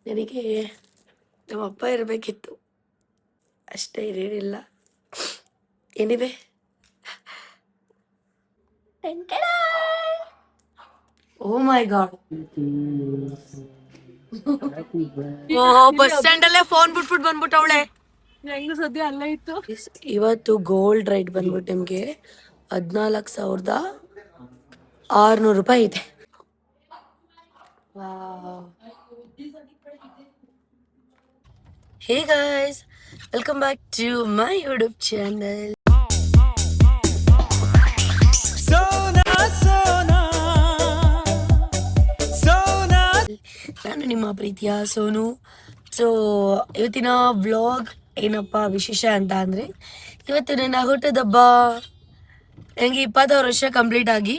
ನನಗೆ ನಮ್ಮ ಅಪ್ಪ ಇರಬೇಕಿತ್ತು, ಅಷ್ಟೇ, ಇರೇನಿಲ್ಲ. ಎನಿವೆ, ಓ ಮೈ ಗಾಡ್, ಬಸ್ ಸ್ಟ್ಯಾಂಡ್ ಅಲ್ಲೇ ಫೋನ್ ಬಿಟ್ಬಿಟ್ಟು ಬಂದ್ಬಿಟ್ಟವಳೆ. ಹೆಂಗ ಸದ್ಯ ಅಲ್ಲೇ ಇತ್ತು. ಇವತ್ತು ಗೋಲ್ಡ್ ರೈಟ್ ಬಂದ್ಬಿಟ್ಟು ನಿಮ್ಗೆ 14,600 ರೂಪಾಯಿ ಇದೆ. Hey guys, welcome back to my YouTube channel. ನಾನು ನಿಮ್ಮ ಪ್ರೀತಿಯ ಸೋನು. ಸೊ ಇವತ್ತಿನ ವ್ಲಾಗ್ ಏನಪ್ಪ ವಿಶೇಷ ಅಂತ ಅಂದರೆ, ಇವತ್ತು ನನ್ನ ಹುಟ್ಟದಬ್ಬ. ನನಗೆ 26 ವರ್ಷ ಕಂಪ್ಲೀಟ್ ಆಗಿ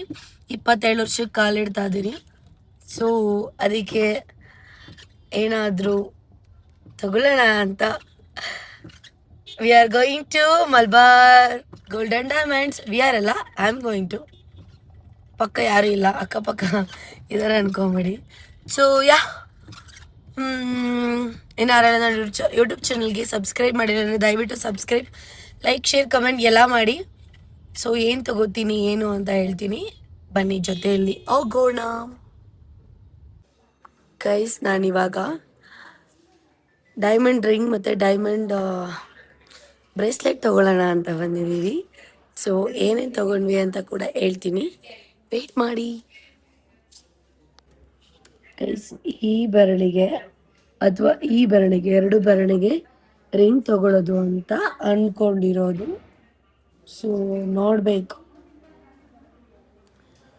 27 ವರ್ಷಕ್ಕೆ ಕಾಲಿಡ್ತಾ ಇದ್ದೀನಿ. ಸೊ ಅದಕ್ಕೆ ಏನಾದರೂ ತಗೊಳ್ಳೋಣ ಅಂತ we are going to Malabar golden diamonds. We are ಅಲ್ಲ, ಐ ಆಮ್ ಗೋಯಿಂಗ್ ಟು. ಪಕ್ಕ ಯಾರೂ ಇಲ್ಲ, ಅಕ್ಕಪಕ್ಕ ಇದಾರೆ ಅನ್ಕೊಂಬೇಡಿ. ಸೊ ಏನಾರ ನನ್ನ ಯೂಟ್ಯೂಬ್ ಚಾನಲ್ಗೆ ಸಬ್ಸ್ಕ್ರೈಬ್ ಮಾಡಿದ್ರೆ ದಯವಿಟ್ಟು ಸಬ್ಸ್ಕ್ರೈಬ್, ಲೈಕ್, ಶೇರ್, ಕಮೆಂಟ್ ಎಲ್ಲ ಮಾಡಿ. ಸೊ ಏನು ತಗೋತೀನಿ ಏನು ಅಂತ ಹೇಳ್ತೀನಿ, ಬನ್ನಿ ಜೊತೆಯಲ್ಲಿ ಹೋಗೋಣ. ಗೈಸ್, ನಾನಿವಾಗ ಡೈಮಂಡ್ ರಿಂಗ್ ಮತ್ತು ಡೈಮಂಡ್ ಬ್ರೇಸ್ಲೆಟ್ ತೊಗೊಳ್ಳೋಣ ಅಂತ ಬಂದಿದ್ದೀವಿ. ಸೊ ಏನೇನು ತೊಗೊಂಡ್ವಿ ಅಂತ ಕೂಡ ಹೇಳ್ತೀನಿ, ವೆಯ್ಟ್ ಮಾಡಿ. ಗೈಸ್, ಈ ಬೆರಳಿಗೆ ಅಥವಾ ಈ ಬೆರಳಿಗೆ, 2 ಬೆರಳಿಗೆ ರಿಂಗ್ ತಗೊಳ್ಳೋದು ಅಂತ ಅಂದ್ಕೊಂಡಿರೋದು. ಸೊ ನೋಡಬೇಕು.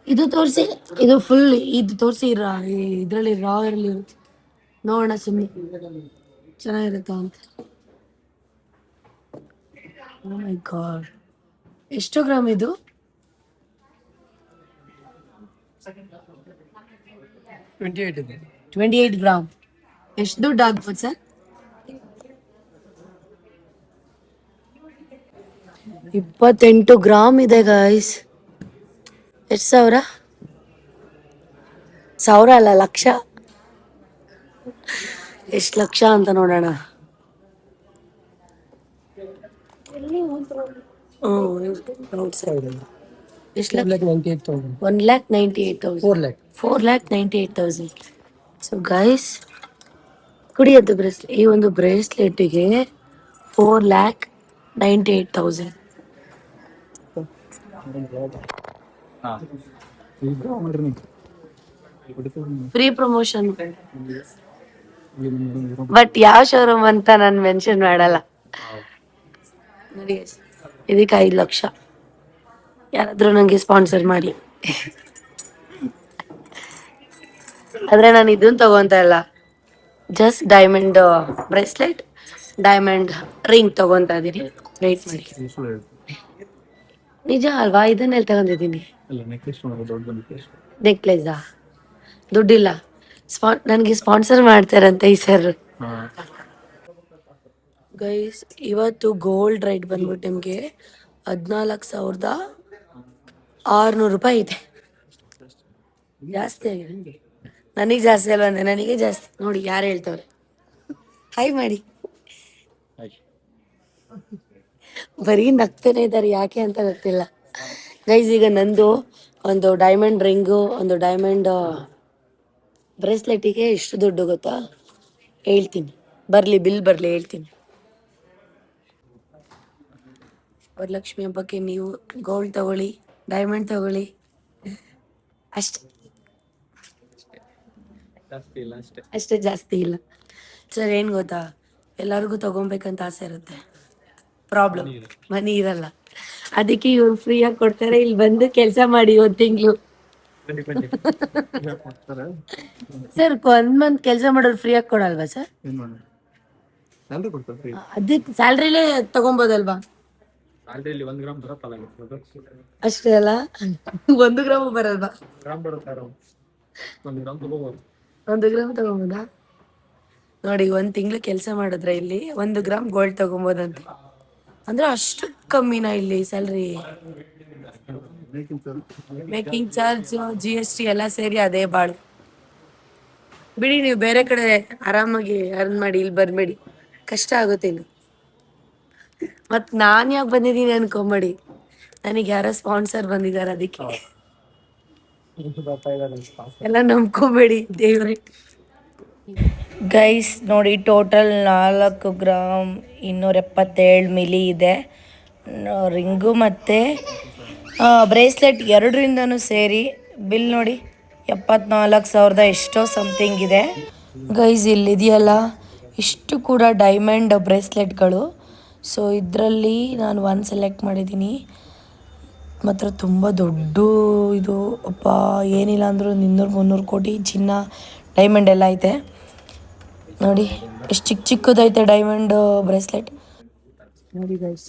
ಇದು ತೋರಿಸಿ, ಇದು ಫುಲ್ ಇದು ತೋರಿಸಿ, ಇದರಲ್ಲಿ ರಾ ಇರಲಿ, ನೋಡೋಣ ಸುಮ್ಮನೆ ಚೆನ್ನಾಗಿರುತ್ತಾ ಅಂತ. ಓ ಮೈ ಗಾಡ್, ಎಷ್ಟು ಗ್ರಾಮ್ ಇದು? 28 ಗ್ರಾಮ್. ಎಷ್ಟು ದುಡ್ಡು ಆಗ್ಬೋದು ಸರ್? 28 ಗ್ರಾಮ್ ಇದೆ ಗಾಯ್ಸ್. ಎಷ್ಟು ಸಾವಿರ? ಸಾವಿರ ಅಲ್ಲ, ಲಕ್ಷ. ಎಷ್ಟು ಲಕ್ಷ ಅಂತ ನೋಡೋಣ. ಎಷ್ಟು? 1,98,000. 4,98,000. ಸೊ ಗೈಸ್, ಕುಡಿಯೋದು ಬ್ರೇಸ್ಲೆಟ್, ಈ ಒಂದು ಬ್ರೇಸ್ಲೆಟಿಗೆ 4,98,000. Free promotion. ಬಟ್ ಯಾವ ಶೋರೂಮ್ ಅಂತ ನಾನು ಮೆನ್ಷನ್ ಮಾಡಲ್ಲ. ನೋಡಿ, ಇದಕ್ಕೆ 5 ಲಕ್ಷ. ಯಾರಾದರೂ ನನಗೆ ಸ್ಪಾನ್ಸರ್ ಮಾಡಿ. ಆದರೆ ನಾನು ಇದನ್ನು ತಗೊಂತ ಇಲ್ಲ, just diamond bracelet, diamond ring ತಗೊಂತ ಇದ್ದೀನಿ. ವೇಟ್ ಮಾಡಿ. ನಿಜ ಅಲ್ವಾ? ಇದನ್ನೆಲ್ಲ ತಗೊಂಡಿದ್ದೀನಿ. ನೆಕ್ಲೆಸಾ? ದುಡ್ಡಿಲ್ಲ. ನನಗೆ ಸ್ಪಾನ್ಸರ್ ಮಾಡ್ತಾರಂತೆ ಈ ಸರ್. ಗೈಸ್, ಇವತ್ತು ಗೋಲ್ಡ್ ರೈಟ್ ಬಂದ್ಬಿಟ್ಟು ನಿಮಗೆ 14,600 ರೂಪಾಯಿ ಇದೆ. ಜಾಸ್ತಿ ಆಗಿದೆ. ನನಗೆ ಜಾಸ್ತಿ ಅಲ್ವಾ? ನನಗೆ ಜಾಸ್ತಿ. ನೋಡಿ ಯಾರು ಹೇಳ್ತವ್ರೆ, ಹಾಯ್ ಮಾಡಿ. ಬರೀ ನಗ್ತಾನೆ ಇದ್ದಾರೆ, ಯಾಕೆ ಅಂತ ಗೊತ್ತಿಲ್ಲ. ಗೈಸ್, ಈಗ ನಂದು ಒಂದು ಡೈಮಂಡ್ ರಿಂಗು, ಒಂದು ಡೈಮಂಡ್ ಬ್ರೇಸ್ಲೆಟಿಗೆ ಎಷ್ಟು ದುಡ್ಡು ಗೊತ್ತಾ? ಹೇಳ್ತೀನಿ, ಬರಲಿ, ಬಿಲ್ ಬರಲಿ, ಹೇಳ್ತೀನಿ. ವರಲಕ್ಷ್ಮಿ ಹಬ್ಬಕ್ಕೆ ನೀವು ಗೋಲ್ಡ್ ತಗೊಳ್ಳಿ, ಡೈಮಂಡ್ ತಗೊಳ್ಳಿ, ಅಷ್ಟೇ, ಜಾಸ್ತಿ ಇಲ್ಲ ಸರ್. ಏನು ಗೊತ್ತಾ, ಎಲ್ಲರಿಗೂ ತಗೊಬೇಕಂತ ಆಸೆ ಇರುತ್ತೆ. ಪ್ರಾಬ್ಲಮ್ ಮನಿ ಇರಲ್ಲ, ಅದಕ್ಕೆ ಇವ್ರು ಫ್ರೀಯಾಗಿ ಕೊಡ್ತಾರೆ. ಇಲ್ಲಿ ಬಂದು ಕೆಲಸ ಮಾಡಿ 1 ತಿಂಗಳು. ಸರ್, 1 ಮಂತ್ ಕೆಲಸ ಮಾಡೋರು ಫ್ರೀಯಾಗಿ ಕೊಡಲ್ವಾ ಸರ್? ಅದಕ್ಕೆ ಸ್ಯಾಲ್ರಿಲೇ ತಗೊಬೋದಲ್ವಾ? ಅಷ್ಟೇ ಅಲ್ಲ, 1 ಗ್ರಾಮ್ ಬರಲ್ವಾ? 1 ಗ್ರಾಮ್ ತಗೊಬೋದಾ? ನೋಡಿ, 1 ತಿಂಗಳು ಕೆಲಸ ಮಾಡಿದ್ರೆ ಇಲ್ಲಿ 1 ಗ್ರಾಮ್ ಗೋಲ್ಡ್ ತಗೊಬೋದಂತ. ಅಂದ್ರೆ ಅಷ್ಟು ಕಮ್ಮಿನಾ ಇಲ್ಲಿ ಸ್ಯಾಲ್ರಿ? ಮೇಕಿಂಗ್ ಚಾರ್ಜ್, GST ಎಲ್ಲ ಸೇರಿ ಅದೇ ಬಾಳು. ಬಿಡಿ, ನೀವು ಬೇರೆ ಕಡೆ ಆರಾಮಾಗಿ ಅರ್ನ್ ಮಾಡಿ, ಇಲ್ಲಿ ಬರ್ಬೇಡಿ, ಕಷ್ಟ ಆಗುತ್ತೆ ಇನ್ನು. ಮತ್ ನಾನ್ ಯಾಕೆ ಬಂದಿದ್ದೀನಿ ಅನ್ಕೊಂಬೇಡಿ, ನನಗೆ ಯಾರೋ ಸ್ಪಾನ್ಸರ್ ಬಂದಿದ್ದಾರೆ, ಅದಕ್ಕೆ ಎಲ್ಲ ನಂಬ್ಕೋಬೇಡಿ ದೇವ್ರೆ. ಗೈಸ್ ನೋಡಿ, ಟೋಟಲ್ 4 ಗ್ರಾಮ್ 277 ಮಿಲಿ ಇದೆ. ರಿಂಗು ಮತ್ತು ಬ್ರೇಸ್ಲೆಟ್ ಎರಡರಿಂದನೂ ಸೇರಿ ಬಿಲ್ ನೋಡಿ 74,000 ಎಷ್ಟೋ ಸಮಥಿಂಗ್ ಇದೆ. ಗೈಸ್ ಇಲ್ಲಿದೆಯಲ್ಲ ಇಷ್ಟು ಕೂಡ ಡೈಮಂಡ್ ಬ್ರೇಸ್ಲೆಟ್ಗಳು. ಸೊ ಇದರಲ್ಲಿ ನಾನು ಒಂದು ಸೆಲೆಕ್ಟ್ ಮಾಡಿದ್ದೀನಿ. ಮಾತ್ರ ತುಂಬ ದೊಡ್ಡ ಇದು, ಅಪ್ಪ ಏನಿಲ್ಲ ಅಂದರೂ 200-300 ಕೋಟಿ ಚಿನ್ನ ಡೈಮಂಡ್ ಎಲ್ಲ ಐತೆ ನೋಡಿ. ಎಷ್ಟು ಚಿಕ್ಕ ಚಿಕ್ಕದೈತೆ ಡೈಮಂಡ್ ಬ್ರೇಸ್ಲೆಟ್ ನೋಡಿ guys.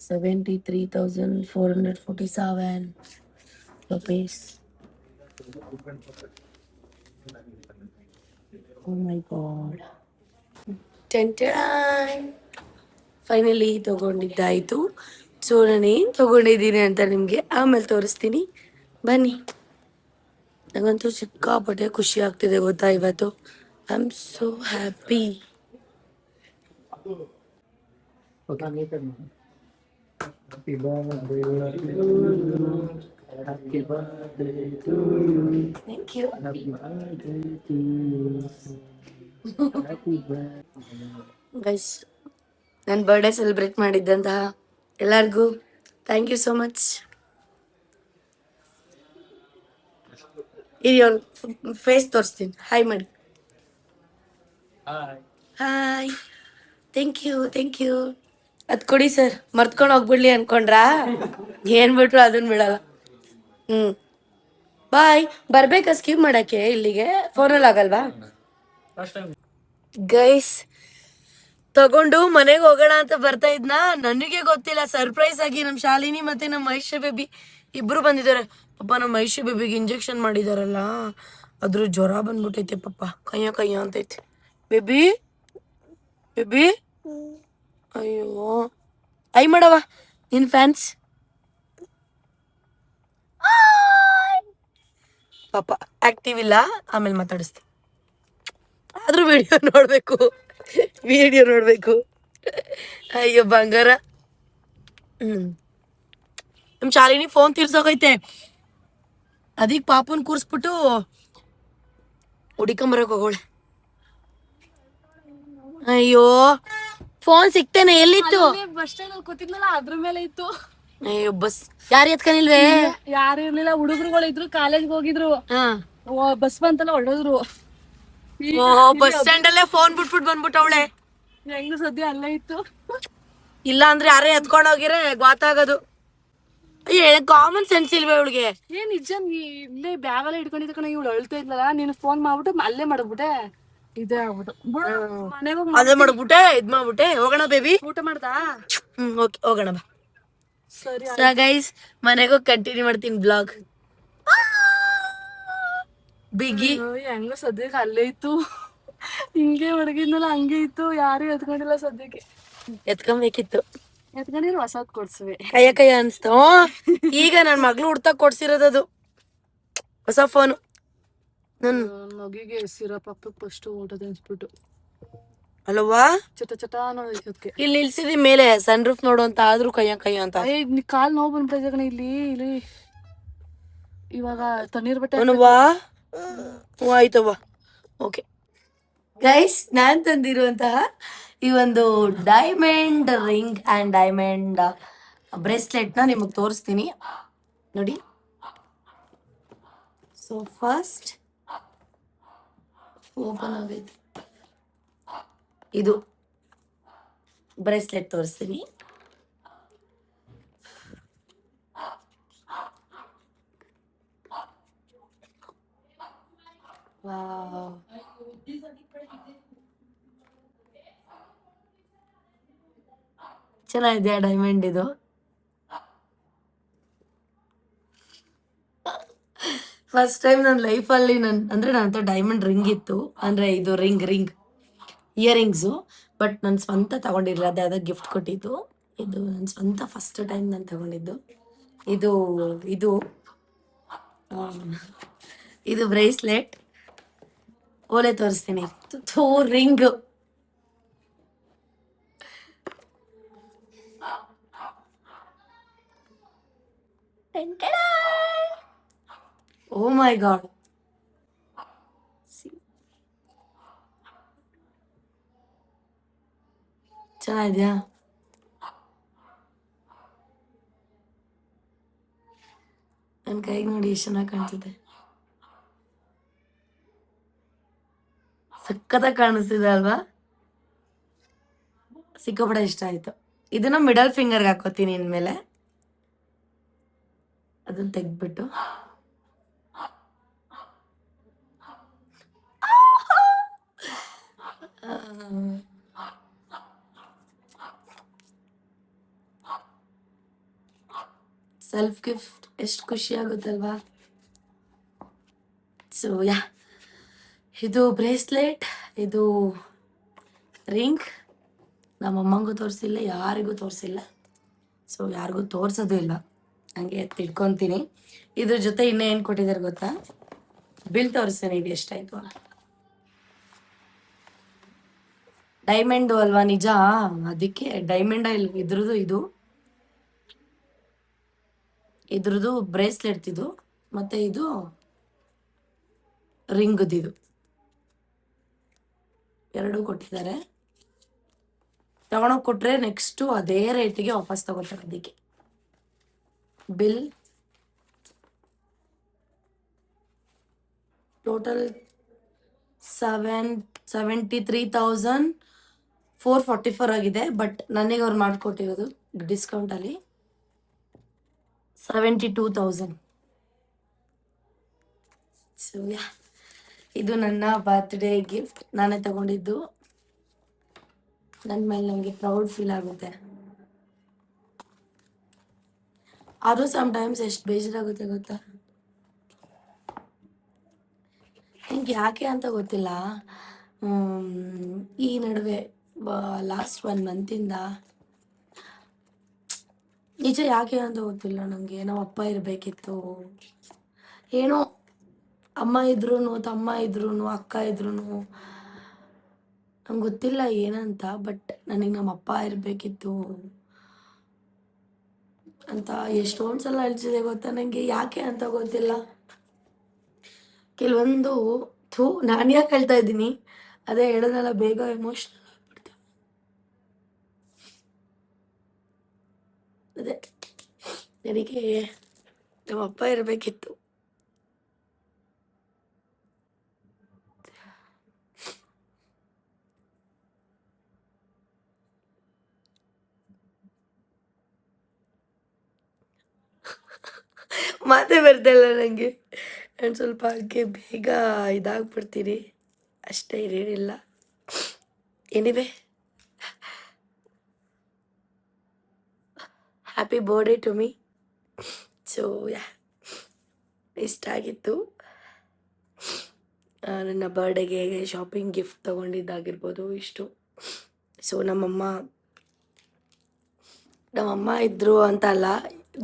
73,447 rupees. Oh my god. Finally ತಗೊಂಡಿದ್ದಾಯಿತು. ಸೊ ನಾನೇನು ತಗೊಂಡಿದ್ದೀನಿ ಅಂತ ನಿಮಗೆ ಆಮೇಲೆ ತೋರಿಸ್ತೀನಿ, ಬನ್ನಿ. ನನಗಂತೂ ಸಿಕ್ಕಾಪಟ್ಟೆ ಖುಷಿ ಆಗ್ತಿದೆ ಗೊತ್ತಾ ಇವತ್ತು. I am so happy. Thank you. Guys, ನನ್ನ ಬರ್ಡೇ ಸೆಲೆಬ್ರೇಟ್ ಮಾಡಿದ್ದಂತಹ ಎಲ್ಲರಿಗೂ ಥ್ಯಾಂಕ್ ಯು ಸೋ ಮಚ್. ಇಲ್ಲಿ ಅವ್ರ ಫೇಸ್ ತೋರಿಸ್ತೀನಿ, ಹಾಯ್ ಮಾಡಿ. Hi, thank you. ಅದು ಕೊಡಿ ಸರ್, ಮರ್ತ್ಕೊಂಡು ಹೋಗ್ಬಿಡ್ಲಿ ಅನ್ಕೊಂಡ್ರಾ? ಏನ್ ಬಿಟ್ರು ಅದನ್ನ ಬಿಡಲ್ಲ. ಬಾಯ್. ಬರ್ಬೇಕಾ ಸ್ಕಿಪ್ ಮಾಡಕ್ಕೆ ಇಲ್ಲಿಗೆ? ಫೋನಲ್ಲಿ ಆಗಲ್ವಾ? ಗೈಸ್ ತಗೊಂಡು ಮನೆಗೆ ಹೋಗೋಣ ಅಂತ ಬರ್ತಾ ಇದ್ನ, ನನಗೆ ಗೊತ್ತಿಲ್ಲ, ಸರ್ಪ್ರೈಸ್ ಆಗಿ ನಮ್ಮ ಶಾಲಿನಿ ಮತ್ತೆ ನಮ್ಮ ಐಶ್ಯ ಬೇಬಿ ಇಬ್ರು ಬಂದಿದ್ದಾರೆ. ಪಾಪ ನಮ್ಮ ಐಶ್ಯ ಬೇಬಿಗೆ ಇಂಜೆಕ್ಷನ್ ಮಾಡಿದಾರಲ್ಲ, ಅದ್ರ ಜ್ವರ ಬಂದ್ಬಿಟ್ಟೈತೆ ಪಾಪ, ಕಯ್ಯ ಅಂತೈತೆ. ಬೇಬಿ ಅಯ್ಯೋ, ಐ ಮಾಡವ ನಿನ್ ಫ್ಯಾನ್ಸ್ ಪಾಪ. ಆಕ್ಟಿವ್ ಇಲ್ಲ, ಆಮೇಲೆ ಮಾತಾಡಿಸ್ತೀನಿ. ಆದ್ರೂ ವಿಡಿಯೋ ನೋಡ್ಬೇಕು. ಅಯ್ಯೋ ಬಂಗಾರ. ನಮ್ ಶಾಲಿನಿ ಫೋನ್ ತೀರ್ಸೋಕೈತೆ, ಅದಕ್ಕೆ ಪಾಪನ್ ಕೂರ್ಸ್ಬಿಟ್ಟು ಹುಡಿಕೊಂಬರಕ್ ಹೋಗೋಳೆ. ಅಯ್ಯೋ ಫೋನ್ ಸಿಕ್ತೇನೆ, ಎಲ್ಲಿತ್ತು? ಬಸ್ ಸ್ಟ್ಯಾಂಡ್ ಕೂತಿದ್ನಲ್ಲ ಅದ್ರ ಮೇಲೆ ಇತ್ತು. ಅಯ್ಯೋ ಬಸ್ ಯಾರು ಎತ್ಕೊಂಡಿಲ್ವೇ? ಯಾರು ಇರ್ಲಿಲ್ಲ, ಹುಡುಗರುಗಳು ಇದ್ರು, ಕಾಲೇಜ್ಗೆ ಹೋಗಿದ್ರು. ಬಸ್ ಬಂತಲ್ಲ ಹೊರಡೋದ್ರು. ಬಸ್ ಸ್ಟ್ಯಾಂಡ್ ಅಲ್ಲೇ ಫೋನ್ ಬಿಟ್ಬಿಟ್ಟು ಬಂದ್ಬಿಟ್ಟವಳೆ. ಹೆಂಗ ಸದ್ಯ ಅಲ್ಲೇ ಇತ್ತು. ಇಲ್ಲ ಅಂದ್ರೆ ಯಾರೇ ಎತ್ಕೊಂಡು ಹೋಗಿರೆ ಗೊತ್ತಾಗೋದು. ಕಾಮನ್ ಸೆನ್ಸ್ ಇಲ್ವೇ ಇವಳಿಗೆ? ಏನ್ ನಿಜ, ಇಲ್ಲೇ ಬ್ಯಾಗ್ ಎಲ್ಲ ಇಟ್ಕೊಂಡಿದ್ದ ಕಣ, ಇವಳು ಅಳ್ತಾ ಇದ್ಲಲ್ಲ, ನೀನು ಫೋನ್ ಮಾಡ್ಬಿಟ್ಟು ಅಲ್ಲೇ ಮಾಡ್ಬಿಟ್ಟೆ. ಇದೇ ಆಗ್ಬಿಟ್ಟು ಅದೇ ಮಾಡ್ಬಿಟ್ಟೆ, ಇದ್ ಮಾಡ್ಬಿಟ್ಟೆ. ಹೋಗೋಣ ಬೇಬಿ, ಊಟ ಮಾಡ್ದಾ? ಓಕೆ ಹೋಗೋಣ ಬಾ. ಸರಿ ಗೈಸ್, ಮನೆಗೂ ಕಂಟಿನ್ಯೂ ಮಾಡ್ತೀನಿ ಬ್ಲಾಗ್. ಬಿಗಿ ಹೆಂಗ ಸದ್ಯಕ್ಕೆ ಅಲ್ಲೇ ಇತ್ತು, ಹಿಂಗೆ ಹೊಡಗಿದ್ನಲ್ಲ ಹಂಗೆ ಇತ್ತು, ಯಾರು ಎತ್ಕೊಂಡಿಲ್ಲ ಸದ್ಯಕ್ಕೆ. ಎತ್ಕೊಬೇಕಿತ್ತು, ಎತ್ಕೊಂಡಿರೋ ಹೊಸದ್ ಕೊಡ್ಸುವೆ. ಕಯ್ಯ ಅನ್ಸ್ತ. ಈಗ ನನ್ ಮಗ್ಳು ಹುಡ್ತಾ ಕೊಡ್ಸಿರೋದದು ಹೊಸ ಫೋನು. ನನ್ ಮಗಿಗೆ ಸಿರಪ್ ಹಾಕ್ಬೇಕು ಫಸ್ಟ್, ಊಟ ತಿನ್ಸ್ಬಿಟ್ಟು. ಅಲ್ವಾ ಚಟ ನೋಡೋದಕ್ಕೆ ಇಲ್ಲಿ ನಿಲ್ಸಿದಿ ಮೇಲೆ ಸನ್ ರೂಫ್ ನೋಡು ಅಂತ, ಆದ್ರೂ ಕಯ್ಯ ಅಂತ. ಕಾಲ್ ನೋವು ಬಂದ್ಬಿಟ್ಟಿದೆ ಕಣ ಇಲ್ಲಿ. ಇವಾಗ ತಣ್ಣೀರ್ ಬಟ್ಟೆ ಆಯ್ತವ್ವ. ಓಕೆ ಗೈಸ್, ನಾನ್ ತಂದಿರುವಂತಹ ಈ ಒಂದು diamond ring and diamond bracelet ನ ನಿಮಗೆ ತೋರಿಸ್ತೀನಿ ನೋಡಿ. ಸೊ ಫಸ್ಟ್ ಓಪನ್ ಆಗಿದೆ, ಇದು ಬ್ರೇಸ್ಲೆಟ್ ತೋರಿಸ್ತೀನಿ. ಚೆನ್ನಾಗಿದೆ ಡೈಮಂಡ್ ಇದು. ಫಸ್ಟ್ ಟೈಮ್ ನನ್ನ ಲೈಫಲ್ಲಿ ಅಂದ್ರೆ ನನ್ನ ಹತ್ರ ಡೈಮಂಡ್ ರಿಂಗ್ ಇತ್ತು, ಅಂದ್ರೆ ಇದು ರಿಂಗ್ ಇಯರಿಂಗ್ಸು, ಬಟ್ ನನ್ನ ಸ್ವಂತ ತಗೊಂಡಿರಲಿಲ್ಲ, ಅದು ಯಾವುದೋ ಗಿಫ್ಟ್ ಕೊಟ್ಟಿದ್ದು. ಇದು ನನ್ನ ಸ್ವಂತ ಫಸ್ಟ್ ಟೈಮ್ ನಾನು ತಗೊಂಡಿದ್ದು. ಇದು ಇದು ಬ್ರೇಸ್ಲೆಟ್, ಓಲೆ ತೋರಿಸ್ತೀನಿ. ಥೂ ರಿಂಗ್. ಓ ಮೈ ಗಾಡ್, ಚೆನ್ನಾಗಿದ್ಯಾ? ನನ್ನ ಕೈಗೆ ನೋಡಿ ಎಷ್ಟು ಚೆನ್ನಾಗಿ ಕಾಣಿಸುತ್ತೆ. ಸಖತ್ತಾಗಿ ಕಾಣಿಸ್ತಿದೆ ಅಲ್ವಾ? ಸಿಕ್ಕಾಪಟ್ಟೆ ಇಷ್ಟ ಆಯ್ತು. ಇದನ್ನ ಮಿಡಲ್ ಫಿಂಗರ್ಗೆ ಹಾಕೋತೀನಿ ಇನ್ಮೇಲೆ. ಅದನ್ನ ತೆಗ್ದ್ಬಿಟ್ಟು ಸೆಲ್ಫ್ ಗಿಫ್ಟ್ ಎಷ್ಟು ಖುಷಿ ಆಗುತ್ತಲ್ವಾ? ಸೊ ಯಾ, ಇದು ಬ್ರೇಸ್ಲೆಟ್, ಇದು ರಿಂಗ್. ನಮ್ಮಮ್ಮಂಗೂ ತೋರಿಸಿಲ್ಲ, ಯಾರಿಗೂ ತೋರಿಸಿಲ್ಲ. ಸೊ ಯಾರಿಗೂ ತೋರಿಸೋದು ಇಲ್ಲ, ಹಂಗೆ ತಿಳ್ಕೊತೀನಿ. ಇದ್ರ ಜೊತೆ ಇನ್ನೂ ಏನು ಕೊಟ್ಟಿದ್ದಾರೆ ಗೊತ್ತಾ? ಬಿಲ್ ತೋರಿಸ್ತೇನೆ ಇದು ಎಷ್ಟಾಯ್ತು ಅಂತ. ಡೈಮಂಡು ಅಲ್ವಾ ನಿಜ, ಅದಕ್ಕೆ ಡೈಮಂಡ್ ಇದ್ರದ್ದು ಇದ್ರದ್ದು ಬ್ರೇಸ್ಲೆಟ್ ಇದು, ಮತ್ತೆ ಇದು ರಿಂಗ್ದಿದು ಎರಡೂ ಕೊಟ್ಟಿದ್ದಾರೆ. ತಗೊಂಡೋಗಿ ಕೊಟ್ರೆ ನೆಕ್ಸ್ಟು ಅದೇ ರೇಟಿಗೆ ವಾಪಸ್ ತಗೋತಾರೆ. ಅದಕ್ಕೆ ಬಿಲ್ ಟೋಟಲ್ 73,444 ಆಗಿದೆ. ಬಟ್ ನನಗೆ ಅವ್ರು ಮಾಡಿಕೊಟ್ಟಿರೋದು ಡಿಸ್ಕೌಂಟಲ್ಲಿ 72,000. ಸೊ ಯಾ, ಇದು ನನ್ನ ಬರ್ತ್ಡೇ ಗಿಫ್ಟ್, ನಾನೇ ತಗೊಂಡಿದ್ದು. ನನ್ನ ಮೇಲೆ ನನಗೆ ಪ್ರೌಡ್ ಫೀಲ್ ಆಗುತ್ತೆ. ಆದರೂ ಸಮ್ಟೈಮ್ಸ್ ಎಷ್ಟು ಬೇಜಾರಾಗುತ್ತೆ ಗೊತ್ತಾ? ನನಗೆ ಯಾಕೆ ಅಂತ ಗೊತ್ತಿಲ್ಲ. ಈ ನಡುವೆ ಲಾಸ್ಟ್ 1 ಮಂತಿಂದ ನಿಜ ಯಾಕೆ ಅಂತ ಗೊತ್ತಿಲ್ಲ ನನಗೆ. ನಮ್ಮ ಅಪ್ಪ ಇರಬೇಕಿತ್ತು, ಏನೋ ಅಮ್ಮ ಇದ್ರೂ, ತಮ್ಮ ಇದ್ರೂ, ಅಕ್ಕ ಇದ್ರೂ, ನಂಗೆ ಗೊತ್ತಿಲ್ಲ ಏನಂತ. ಬಟ್ ನನಗೆ ನಮ್ಮ ಅಪ್ಪ ಇರಬೇಕಿತ್ತು ಅಂತ ಎಷ್ಟೊಂದು ಸಲ ಅಳಿಸಿದೆ ಗೊತ್ತಾ? ನನಗೆ ಯಾಕೆ ಅಂತ ಗೊತ್ತಿಲ್ಲ. ಕೆಲವೊಂದು ನಾನು ಯಾಕೆ ಹೇಳ್ತಾ ಇದ್ದೀನಿ, ಅದೇ ಹೇಳೋದಲ್ಲ, ಬೇಗ ಎಮೋಷ್ನಲ್ ಆಗ್ಬಿಡ್ತೀನಿ. ಅದೇ ನನಗೆ ನಮ್ಮ ಅಪ್ಪ ಇರಬೇಕಿತ್ತು. ಮಾತೇ ಬರ್ತಾ ಇಲ್ಲ ನನಗೆ. ನಾನು ಸ್ವಲ್ಪ ಅದಕ್ಕೆ ಬೇಗ ಇದಾಗ್ಬಿಡ್ತೀನಿ ಅಷ್ಟೇ, ಏನಿಲ್ಲ. Anyway, happy birthday to me. So yeah, ಇಷ್ಟ ಆಗಿತ್ತು. ನನ್ನ ಬರ್ಡೇಗೆ ಶಾಪಿಂಗ್ ಗಿಫ್ಟ್ ತೊಗೊಂಡಿದ್ದಾಗಿರ್ಬೋದು ಇಷ್ಟು. ಸೊ ನಮ್ಮಮ್ಮ ಇದ್ದರು ಅಂತ ಅಲ್ಲ,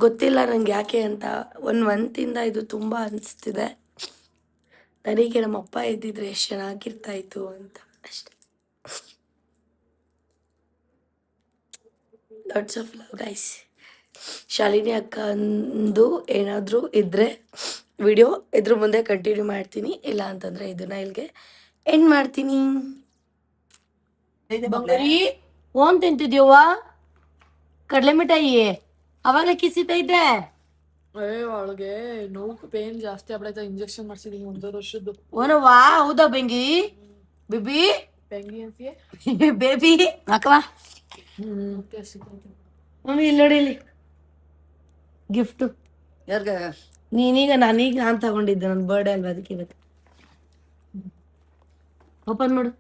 ಗೊತ್ತಿಲ್ಲ ನನಗೆ ಯಾಕೆ ಅಂತ. 1 ಮಂತಿಂದ ಇದು ತುಂಬ ಅನಿಸ್ತಿದೆ ನನಗೆ, ನಮ್ಮಪ್ಪ ಇದ್ದಿದ್ರೆ ಎಷ್ಟು ಚೆನ್ನಾಗಿರ್ತಾಯಿತ್ತು ಅಂತ ಅಷ್ಟೆ. Lots of love guys. Shalini ಅಕ್ಕಂದು ಏನಾದರೂ ಇದ್ದರೆ ವಿಡಿಯೋ ಇದ್ರ ಮುಂದೆ ಕಂಟಿನ್ಯೂ ಮಾಡ್ತೀನಿ, ಇಲ್ಲ ಅಂತಂದರೆ ಇದನ್ನ ಇಲ್ಲಿಗೆ ಎಂಡ್ ಮಾಡ್ತೀನಿ. ಬಂಗಾರಿ ಓನ್ ತಿಂತಿದ್ಯೋವಾ? ಕಡಲೆ ಮಿಠಾಯಿ ಅವಾಗಲೇ ಕಿಸಿತೈತೆ. ಅವಳಿಗೆ ನೋವು ಪೇನ್ ಜಾಸ್ತಿ ಆಗ್ಬಿಡೈತೆ. ಇಂಜೆಕ್ಷನ್ ಮಾಡ್ಸಿದೀನಿ 1.5 ವರ್ಷದ್ದು. ಓನವಾ? ಹೌದಾ ಬೆಂಗಿ? ಬೇಬಿ ಬೆಂಗಿ ಅಂತೀಯ? ಬೇಬಿ ಅಕ್ಕವಾ? ಮಮ್ಮಿ ಇಲ್ಲಿ ನೋಡಿ, ಇಲ್ಲಿ ಗಿಫ್ಟು. ಯಾರ್ಗ? ನಾನೀಗ ನಾನು ತಗೊಂಡಿದ್ದೆ, ನನ್ನ ಬರ್ಡೇ ಅಲ್ವಾ, ಅದಕ್ಕೆ ಇವತ್ತು. ಓಪನ್ ಮಾಡು.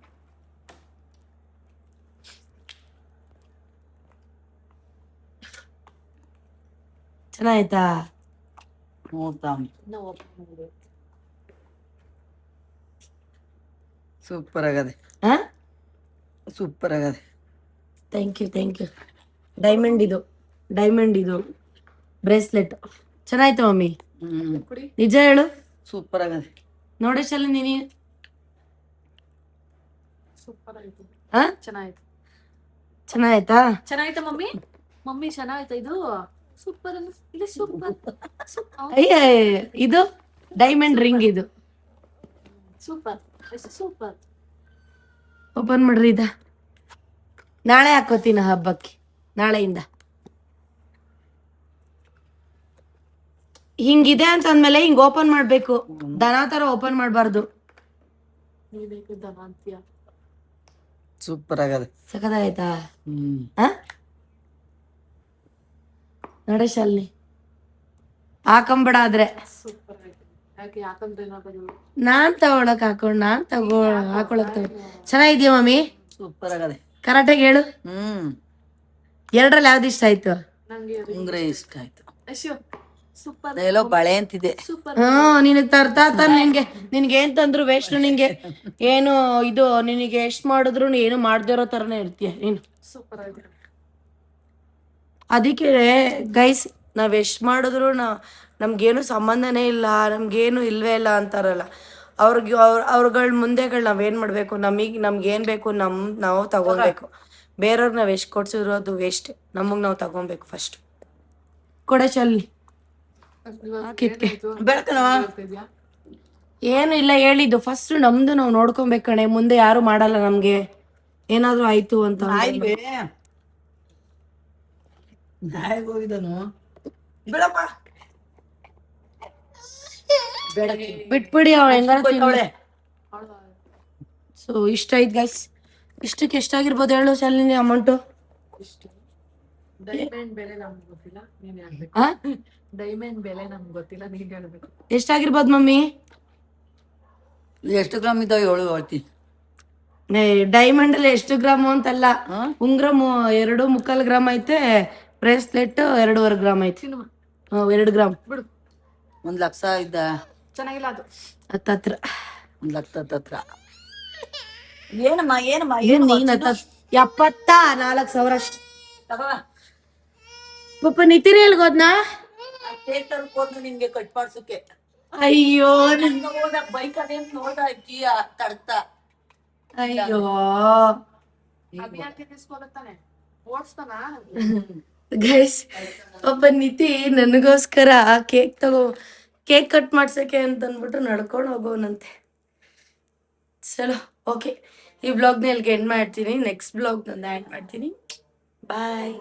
ಚೆನ್ನಾಯ್ತಾ? ಸೂಪರ್ ಆಗದೆ, ಸೂಪರ್ ಆಗದೆ. Thank you. ಡೈಮಂಡ್ ಇದು ಬ್ರೇಸ್ಲೆಟ್ ಚೆನ್ನಾಯ್ತು ಮಮ್ಮಿ. ಕುಡಿ. ನಿಜ ಹೇಳು. ಸೂಪರ್ ಆಗದೆ. ನೋಡೆ ಶಾಲಿನಿ ನೀ ಸೂಪರ್ ಆಯ್ತು. ಹಾ ಚೆನ್ನಾಯ್ತು. ಚೆನ್ನಾಯ್ತಾ? ಚೆನ್ನಾಯ್ತಾ ಮಮ್ಮಿ? ಮಮ್ಮಿ ಚೆನ್ನಾಯ್ತಾ ಇದು? ಸೂಪರ್ ಅಲ್ಲ ಇದು ಸೂಪರ್. ಅಯ್ಯ ಇದು ಡೈಮಂಡ್ ರಿಂಗ್ ಇದು. Super super. ಓಪನ್ ಮಾಡ್ರಿ ಇದ. ನಾಳೆ ಹಾಕೋತೀನ ಹಬ್ಬಕ್ಕೆ, ನಾಳೆಯಿಂದ. ಹಿಂಗಿದೆ ಅಂತಂದ್ಮೇಲೆ ಹಿಂಗ್ ಓಪನ್ ಮಾಡ್ಬೇಕು, ದನ ತರ ಓಪನ್ ಮಾಡ್ಬಾರ್ದು. ನೀನೇಕೆ ದನ ಅಂತೀಯ? ಸೂಪರ್ ಆಗದೆ. ಸಖತ್ತಾಯ್ತಾ? ಹ್ಮ್ ನೋಡೆ ಶಾಲಿನಿ ಹಾಕೊಂಬಿಡ ಆದ್ರೆ. ಸೂಪರ್ ಆಯ್ತು. ಯಾಕೆ ಯಾಕಂದ್ರೆ ಏನಾಗೋದು? ನಾನ್ ಹಾಕೊಳಕ್ ಚೆನ್ನಾಗಿದ್ಯಾ ಮಮ್ಮಿ? ಸೂಪರ್ ಆಗದೆ. ಕರೆಕ್ಟಾಗಿ ಹೇಳು. ಎರಡ್ರಲ್ಲಿ ಯಾವ್ದು ಇಷ್ಟ ಆಯ್ತು? ನಂಗೆ ಉಂಗ್ರೆ ಇಷ್ಟ ಆಯ್ತು. ಅಶ್ಯೋ ಸೂಪರ್. ಎಲ್ಲೋ ಬಳೆ ಅಂತಿದೆ. ಸೂಪರ್. ನಿನಗ್ ತರ್ತಾ ನಿನ್ಗೆ ಏನ್ ತಂದ್ರು ವೇಸ್ಟ್. ನಿಂಗೆ ಏನು ಇದು ನಿನಗೆ ಎಷ್ಟ್ ಮಾಡಿದ್ರು ಏನು ಮಾಡ್ದಿರೋ ತರನೇ ಇರ್ತೀಯ ನೀನು. ಸೂಪರ್ ಆಯ್ತು. ಅದಕ್ಕೆ ಗೈಸ್, ನಾವ್ ಎಷ್ಟ್ ಮಾಡಿದ್ರು ನಮ್ಗೇನು ಸಂಬಂಧನೇ ಇಲ್ಲ, ನಮ್ಗೇನು ಇಲ್ವೇ ಇಲ್ಲ ಅಂತಾರಲ್ಲ, ಅವ್ರಗಳ ಮುಂದೆಗಳು ನಾವೇನ್ ಮಾಡ್ಬೇಕು, ನಮ್ಗೇನ್ ಬೇಕು ನಾವು ತಗೊಬೇಕು. ಬೇರೆಯವ್ರಿಗೆ ನಾವ್ ಎಷ್ಟ್ ಕೊಡ್ಸಿದ್ರು ಅದು ವೇಸ್ಟ್. ನಮಗ್ ನಾವು ತಗೊಬೇಕು ಫಸ್ಟ್. ಕೊಡೆ ಶಾಲಿನಿ. ಬೆಳಕನವ ಏನು ಇಲ್ಲ ಹೇಳಿದ್ದು, ಫಸ್ಟ್ ನಮ್ದು ನಾವು ನೋಡ್ಕೊಬೇಕು ಕಣೆ. ಮುಂದೆ ಯಾರು ಮಾಡಲ್ಲ ನಮ್ಗೆ ಏನಾದ್ರು ಆಯ್ತು ಅಂತ. ನಾಯಿಲ್ವೇ? ನಾಯಿಗೆ ಹೋಗಿದನು. ಬಿಡಪ್ಪ ಬಿಟ್ಬಿಡಿ, ಅವ್ಳು ಹೆಂಗಾರ ಅವಳೆ. ಸೊ ಇಷ್ಟ ಆಯ್ತು ಗೈಸ್. ಇಷ್ಟಕ್ಕೆ ಎಷ್ಟಾಗಿರ್ಬೋದು ಹೇಳು ಶಾಲಿನಿ ಅಮೌಂಟು? ಇಷ್ಟು ಡೈಮಂಡ್ ಬೆಲೆ ನಮ್ಗೆ ಗೊತ್ತಿಲ್ಲ, ನೀನ್ ಹೇಳ್ಬೇಕು. ಡೈಮಂಡ್ ಬೆಲೆ ನಮ್ಗೆ ಗೊತ್ತಿಲ್ಲ, ನೀನ್ ಹೇಳ್ಬೇಕು. ಎಷ್ಟಾಗಿರ್ಬೋದು ಮಮ್ಮಿ? ಎಷ್ಟು ಗ್ರಾಮ್ ಇದ್ದಾವೆ ಹೇಳು ಹೇಳ್ತೀನಿ. ಡೈಮಂಡ್ ಅಲ್ಲಿ ಎಷ್ಟು ಗ್ರಾಮು ಅಂತಲ್ಲ, ಉಂಗ್ರ 2.25 ಗ್ರಾಮ್ ಐತೆ, ಬ್ರೇಸ್ಲೆಟ್ 2.5 ಗ್ರಾಮ್ ಐತೆ. 2 ಗ್ರಾಮ್ ಬಿಡು. 1 ಲಕ್ಷ ಇದ್ದ. ಚೆನ್ನಾಗಿಲ್ಲ ಅದು. ಹತ್ತತ್ರ 1 ಲಕ್ಷ ಹತ್ರ. ಏನಮ್ಮ ಏನಮ್ಮ ನೀನ್ 74,000 ಅಷ್ಟು. ಪಾಪ ನಿತಿನ್ ಎಲ್ಗೋದ್ನಾ? ನಿಮ್ಗೆ ಕಟ್ ಮಾಡ್ಸಕ್ಕೆ. ಅಯ್ಯೋ ನೋಡ ಬೈಕ್ ಅದೇನ್ ನೋಡ ಅಜ್ಜಿಯ ತಡ್ತಾ. ಅಯ್ಯೋ ಅಭಿಯಾನಕ್ಕೆ ತಿಸ್ಕೊಳತ್ತಾನೆ, ಓಡಿಸ್ತಾನ. ಗೈಸ್, ಪಾಪ ನಿತಿ ನನಗೋಸ್ಕರ ಕೇಕ್ ಕಟ್ ಮಾಡ್ಸಕ್ಕೆ ಅಂತ ಅಂದ್ಬಿಟ್ಟು ನಡ್ಕೊಂಡು ಹೋಗೋನಂತೆ. ಚಲೋ ಓಕೆ, ಈ ವ್ಲಾಗ್ನ ಇಲ್ಲಿಗೆ ಎಂಡ್ ಮಾಡ್ತೀನಿ. ನೆಕ್ಸ್ಟ್ ವ್ಲಾಗ್ ನಂದು ಆ್ಯಡ್ ಮಾಡ್ತೀನಿ. ಬಾಯ್.